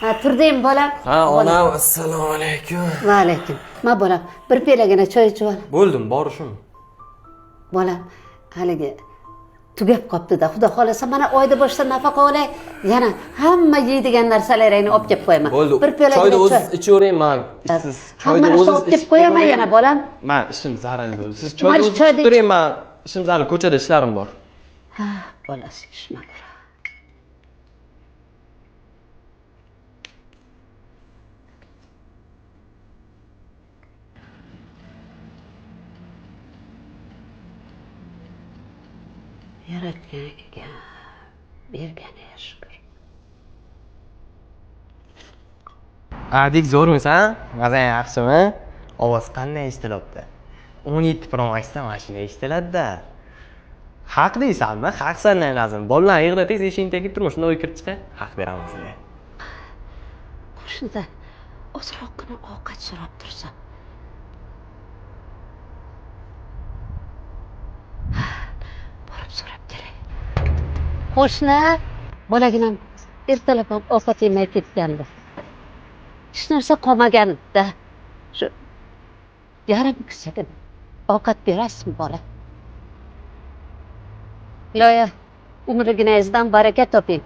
Ha, turding bolam? Ha, onam, assalomu alaykum. Va alaykum. Ma bolam, bir pelagina choy ichib ol. Bo'ldim, borishim. Bolam, haligi tugab qopti-da. Xudo xolasa mana oyda boshdan nafaqa olay. Yana hamma yeydigan narsalaringni olib kelib qo'yaman. Bo'ldi. Bir pelagina choyni o'ziz ichavering, men. Siz choyni o'zingiz o'ziz olib kelib qo'yaman yana bolam. Men ishim zarur bo'ldi. Siz choyni o'ziz ichib turing, men ishim zarur, ko'chada ishlarim bor. Ha, bolasi ishma. Yaratganiga berganiga shukr. Adik zo'rmisan? Mazang yaxshimi? Ovoz qanday eshitilyapti? 17 Pro Max'da mashina eshitiladi-da. Haq deysanmi? Haq sanay lazım. Bolalar yig'ida tez eshikni tagiga turma, shunda kirib chiqay. Haq beraman sizga. Qo'shnida ozroqgina ovqat so'rab tursam. Borib so'rab kelay. Qo'shni, bolaginam ertalab ham ovqat yemay ketgandi. Hech narsa qolmagan-da. Shu yarim kechada ovqat berasizmi bola? Iloyo, umringizdan baraka toping.